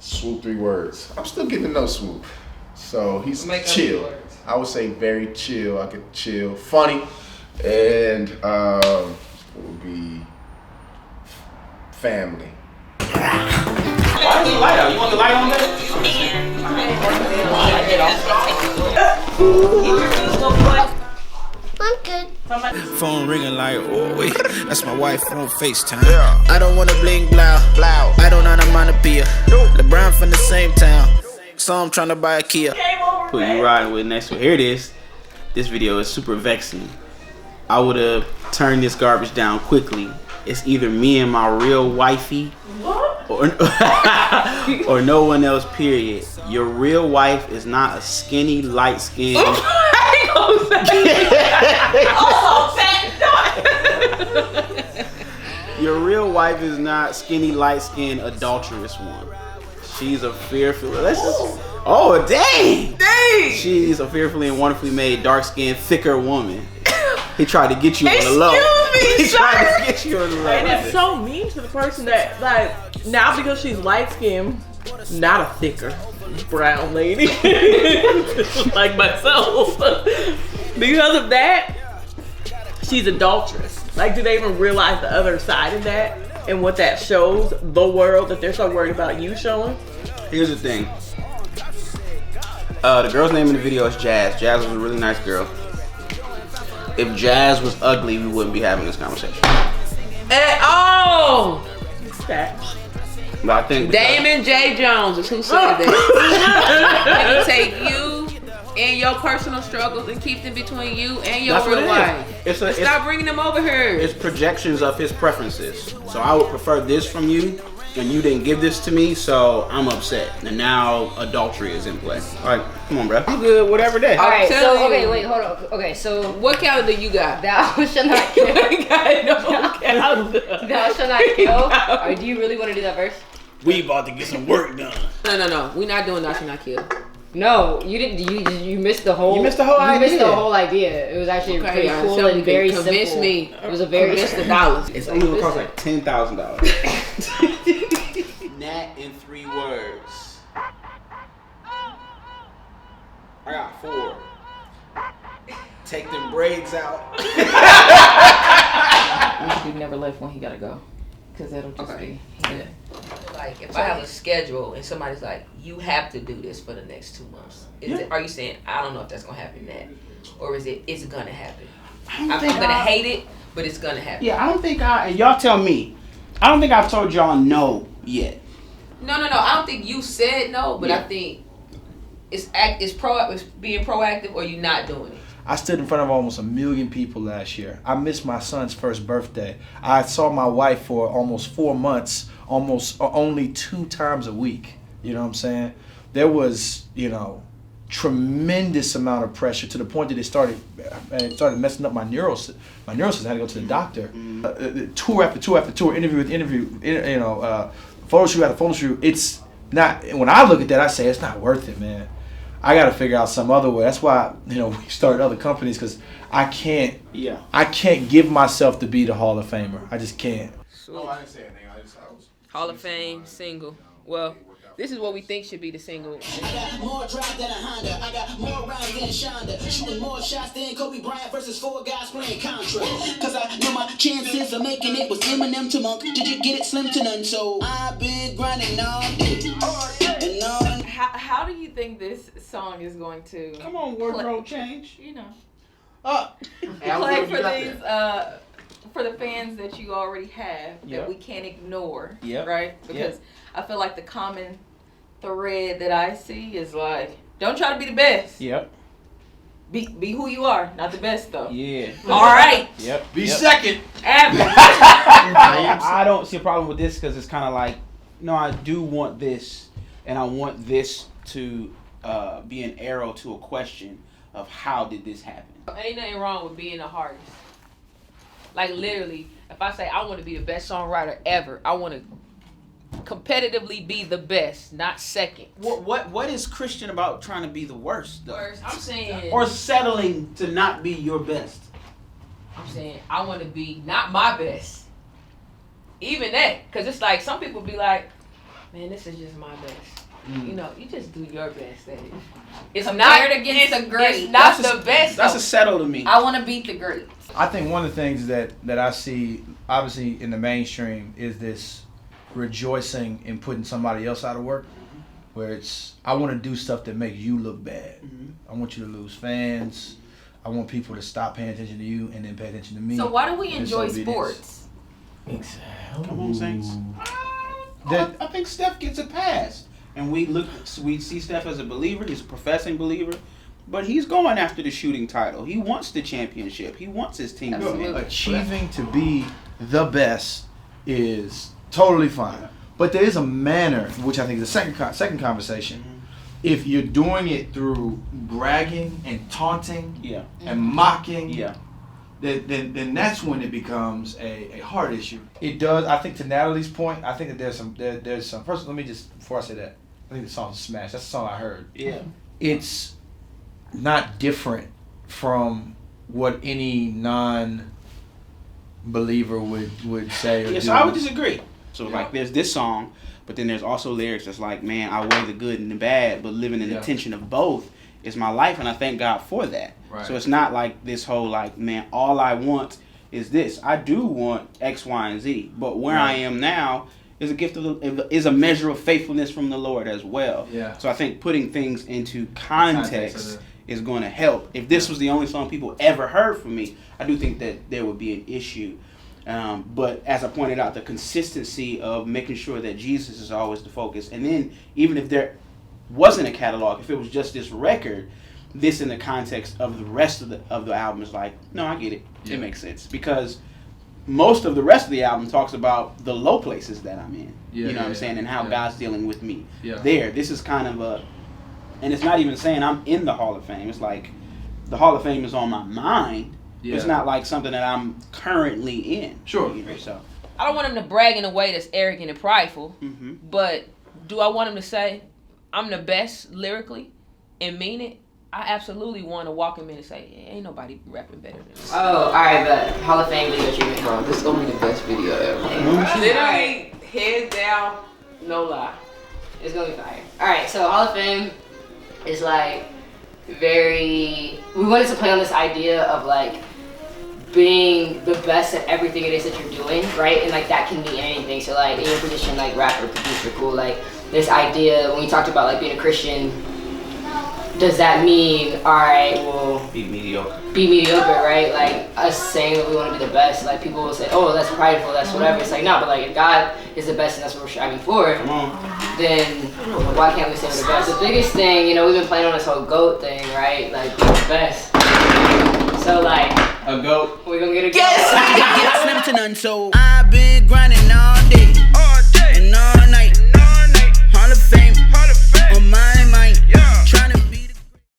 Swoope 3 words. I'm still getting to know Swoope. So he's chill. I would say very chill. I could chill. Funny. And it would be family. Why is the light out? You want the light on there? I'm good. Phone ringing like, oh wait, that's my wife on FaceTime. I don't wanna bling blow. I don't onomatopoeia. LeBron from the same town, so I'm trying to buy a Kia. Who you riding with next? Here it is. This video is super vexing. I would have turned this garbage down quickly. It's either me and my real wifey, or no one else. Period. Your real wife is not a skinny, light-skinned. Your real wife is not skinny, light-skinned, adulterous one. She's a fearful. Oh dang! Dang! She's a fearfully and wonderfully made, dark-skinned, thicker woman. He tried to get you on the low. He tried to get you on the low. And it's so mean to the person that, like, now because she's light-skinned, not a thicker brown lady like myself. Because of that, she's adulterous. Like, do they even realize the other side of that and what that shows the world that they're so worried about you showing? Here's the thing. The girl's name in the video is Jazz. Jazz was a really nice girl. If Jazz was ugly, we wouldn't be having this conversation. At all. Facts. But I think Damon J. Jones is who said that. And to take you and your personal struggles and keep them between you and your real life. Stop bringing them over here. It's projections of his preferences. So I would prefer this from you, and you didn't give this to me, so I'm upset. And now adultery is in play. All right, come on, bro. I'm good, whatever day. All right, so okay, wait, hold on. Okay, so what calendar you got? Thou shall not kill. Thou shall not kill. Or do you really want to do that verse? We about to get some work done. No. We're not doing Thou shall not kill. No, you didn't. You missed the whole. You missed the whole idea. You missed the whole idea. It was actually pretty cool and very simple. Convince me. It was a very the dollars. It's only gonna cost like $10,000. Nat in 3 words. I got 4. Take them braids out. You never left when he gotta go, cause that'll just be. Yeah. Like if I have a schedule and somebody's like, you have to do this for the next 2 months. Are you saying I don't know if that's gonna happen, Nat, or is it gonna happen? I'm gonna hate it, but it's gonna happen. Yeah, I don't think and y'all tell me. I don't think I've told y'all no yet. No. I don't think you said no, but I think it's being proactive, or you not doing it. I stood in front of almost 1 million people last year. I missed my son's first birthday. I saw my wife for almost 4 months, only 2 times a week. You know what I'm saying? There was, tremendous amount of pressure to the point that it started messing up my neural system. I had to go to the doctor. Tour after tour after tour, interview with interview, photo shoot after photo shoot. It's not. When I look at that, I say it's not worth it, man. I got to figure out some other way. That's why we started other companies, because I can't give myself to be the Hall of Famer. I just can't. Oh, I didn't say anything. I was Hall of Fame single. Well, this is what we think should be the single. I got more drive than a Honda. I got more rounds than Shonda. Shooting more shots than Kobe Bryant versus 4 guys playing Contra. Cause I know my chances of making it was Eminem to Monk. Did you get it? Slim to none. So I've been grinding all day. How do you think this song is going to? Come on, wardrobe change. Play for these for the fans that you already have that we can't ignore, right? Because I feel like the common thread that I see is like, don't try to be the best. Yep. Be who you are, not the best though. Yeah. All right. Yep. Be second. Average. I don't see a problem with this, because it's kind of like, no, I do want this, and I want this to be an arrow to a question of how did this happen. Ain't nothing wrong with being a artist. Like literally, if I say I want to be the best songwriter ever, I want to competitively be the best, not second. What is Christian about trying to be the worst though? Worst, I'm saying, or settling to not be your best. I'm saying I want to be not my best. Even that, because it's like some people be like, Man, this is just my best. You know, you just do your best at it. It's Compared against the greats. It's not the best. That's a settle to me. I want to beat the greats. I think one of the things that I see, obviously in the mainstream, is this rejoicing in putting somebody else out of work, where it's, I want to do stuff that make you look bad. I want you to lose fans. I want people to stop paying attention to you and then pay attention to me. So why do we enjoy sports? Come on, Saints. I think Steph gets a pass. And we see Steph as a believer. He's a professing believer. But he's going after the shooting title. He wants the championship. He wants his team to win. Achieving to be the best is totally fine. But there is a manner, which I think is the second conversation. If you're doing it through bragging and taunting and mocking, then that's when it becomes a hard issue. It does. I think to Natalie's point, I think that there's some. First, let me just, before I say that, I think the song's Smash. That's the song I heard. Yeah. It's not different from what any non-believer would say or do. So I would disagree. So like there's this song, but then there's also lyrics that's like, man, I weigh the good and the bad, but living in the tension of both is my life, and I thank God for that. Right. So it's not like this whole like, man, all I want is this. I do want X, Y, and Z, but where I am now is a gift is a measure of faithfulness from the Lord as well. Yeah. So I think putting things into context is going to help. If this was the only song people ever heard from me, I do think that there would be an issue. But as I pointed out, the consistency of making sure that Jesus is always the focus, and then even if there wasn't a catalog, if it was just this record, this in the context of the rest of the album is like, no, I get it. It makes sense because most of the rest of the album talks about the low places that I'm in. You know what I'm saying, and how God's dealing with me. There, this is kind of and it's not even saying I'm in the Hall of Fame. It's like the Hall of Fame is on my mind. It's not like something that I'm currently in. Sure. You know, so I don't want him to brag in a way that's arrogant and prideful. But do I want him to say, I'm the best lyrically and mean it? I absolutely want to walk him in and say, ain't nobody rapping better than this. Oh, alright, but Hall of Fame video treatment. Bro, this is going to be the best video ever. Literally, heads down, no lie. It's going to be fire. Alright, so Hall of Fame is like we wanted to play on this idea of like being the best at everything it is that you're doing, right? And like that can mean anything. So like in your position, like rapper, producer, cool. Like this idea when we talked about like being a Christian, does that mean, all right, well, be mediocre, right? Like us saying that we want to be the best, like people will say, oh, that's prideful, that's whatever. It's like, no, but like if God is the best and that's what we're striving for, then why can't we say we're the best? The biggest thing, you know, we've been playing on this whole GOAT thing, right? Like being the best. So like a GOAT. We're gonna get a GOAT. Get slim to none, so I've been grinding all